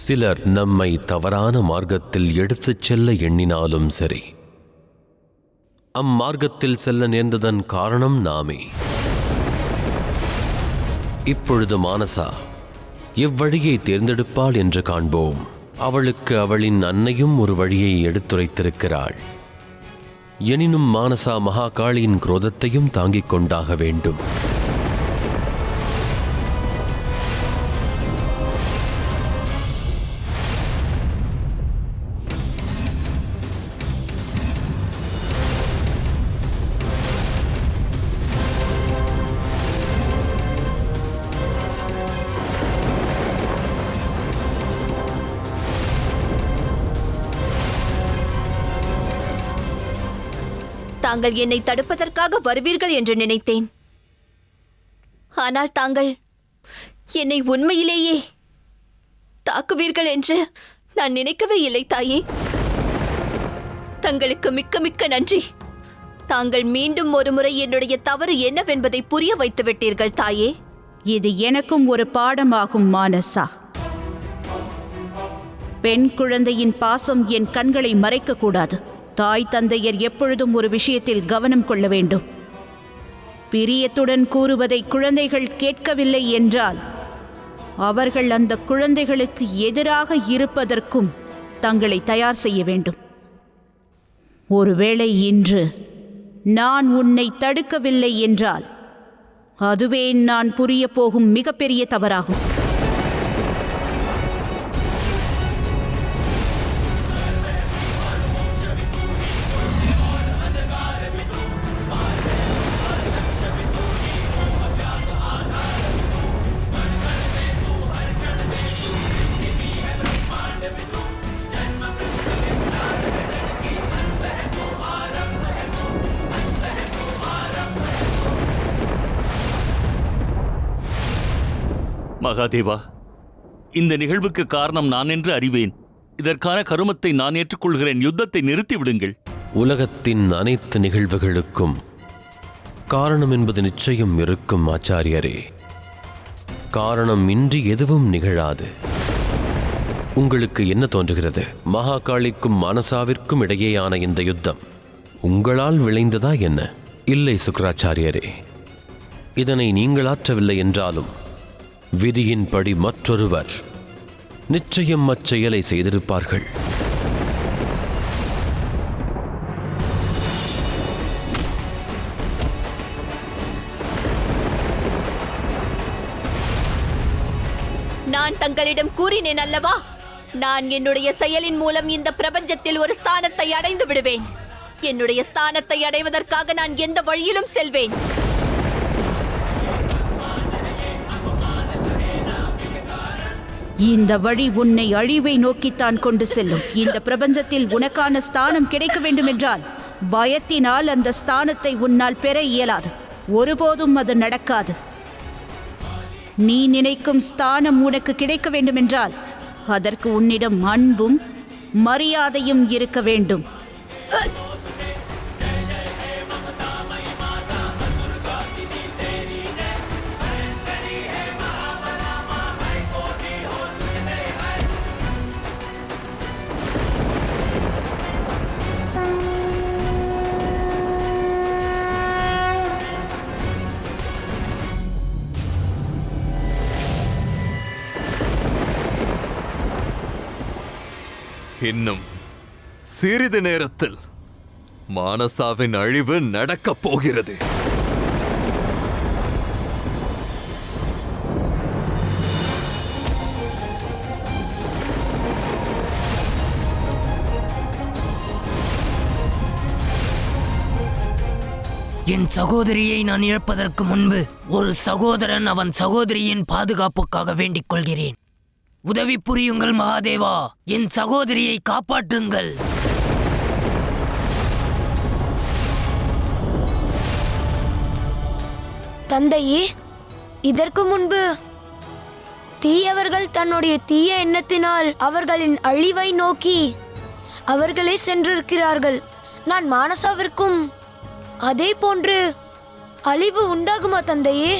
சிலர் நம்மை தவறான மார்க்கத்தில் எடுத்துச் செல்ல எண்ணினாலும் சரி, அம்மார்க்கத்தில் செல்ல நேர்ந்ததன் காரணம் நாமே. இப்பொழுது மானசா எவ்வழியை தேர்ந்தெடுப்பாள் என்று காண்போம். அவளுக்கு அவளின் அன்னையும் ஒரு வழியை எடுத்துரைத்திருக்கிறாள். எனினும் மானசா மகாகாளியின் குரோதத்தையும் தாங்கிக் கொண்டாக வேண்டும். தாங்கள் என்னை தடுப்பதற்காக வருவீர்கள் என்று நினைத்தேன். ஆனால் தாங்கள் என்னை உண்மையிலேயே தாக்குவீர்கள் என்று நான் நினைக்கவே இல்லை தாயே. தங்களுக்கு மிக்க மிக்க நன்றி. தாங்கள் மீண்டும் ஒரு முறை என்னுடைய தவறு என்னவென்பதை புரிய வைத்து விட்டீர்கள் தாயே. இது எனக்கும் ஒரு பாடமாகும் மானசா. பெண் குழந்தையின் பாசம் என் கண்களை மறைக்க கூடாது. தாய் தந்தையர் எப்பொழுதும் ஒரு விஷயத்தில் கவனம் கொள்ள வேண்டும். பிரியத்துடன் கூறுவதை குழந்தைகள் கேட்கவில்லை என்றால் அவர்கள் அந்த குழந்தைகளுக்கு எதிராக இருப்பதற்கும் தங்களை தயார் செய்ய வேண்டும். ஒருவேளை இன்று நான் உன்னை தடுக்கவில்லை என்றால் அதுவே நான் புரிய போகும் மிகப்பெரிய தவறாகும். மகாதேவா, இந்த நிகழ்வுக்கு காரணம் நான் என்று அறிவேன். இதற்கான கருமத்தை நான் ஏற்றுக்கொள்கிறேன். யுத்தத்தை நிறுத்திவிடுங்கள். உலகத்தின் அனைத்து நிகழ்வுகளுக்கும் காரணம் என்பது நிச்சயம் இருக்கும் ஆச்சாரியரே. காரணம் இன்றி எதுவும் நிகழாது. உங்களுக்கு என்ன தோன்றுகிறது? மகாகாளிக்கும் மானசாவிற்கும் இடையேயான இந்த யுத்தம் உங்களால் விளைந்ததா என்ன? இல்லை சுக்ராச்சாரியரே, இதனை நீங்கள் ஆற்றவில்லை என்றாலும் விதியின்படி மற்றொருவர் நிச்சயம் அச்செயலை செய்திருப்பார்கள். நான் தங்களிடம் கூறினேன் அல்லவா, நான் என்னுடைய செயலின் மூலம் இந்த பிரபஞ்சத்தில் ஒரு ஸ்தானத்தை அடைந்து விடுவேன். என்னுடைய ஸ்தானத்தை அடைவதற்காக நான் எந்த வழியிலும் செல்வேன். இந்த வழி உன்னை அழிவை நோக்கித்தான் கொண்டு செல்லும். இந்த பிரபஞ்சத்தில் உனக்கான ஸ்தானம் கிடைக்க வேண்டுமென்றால் பயத்தினால் அந்த ஸ்தானத்தை உன்னால் பெற இயலாது. ஒருபோதும் அது நடக்காது. நீ நினைக்கும் ஸ்தானம் உனக்கு கிடைக்க வேண்டுமென்றால் அதற்கு உன்னிடம் அன்பும் மரியாதையும் இருக்க வேண்டும். இன்னும் சிறிது நேரத்தில் மானசாவின் அழிவு நடக்கப் போகிறது. என் சகோதரியை நான் இழப்பதற்கு முன்பு ஒரு சகோதரன் அவன் சகோதரியின் பாதுகாப்புக்காக வேண்டிக் கொள்கிறேன். உதவி புரியுங்கள் மகாதேவா, என் சகோதரியை காப்பாற்றுங்கள். தந்தையே, இதற்கு முன்பு தீயவர்கள் தன்னுடைய தீய எண்ணத்தினால் அவர்களின் அழிவை நோக்கி அவர்களே சென்றிருக்கிறார்கள். நான் மானசாவிற்கும் அதே போன்று அழிவு உண்டாகுமா தந்தையே?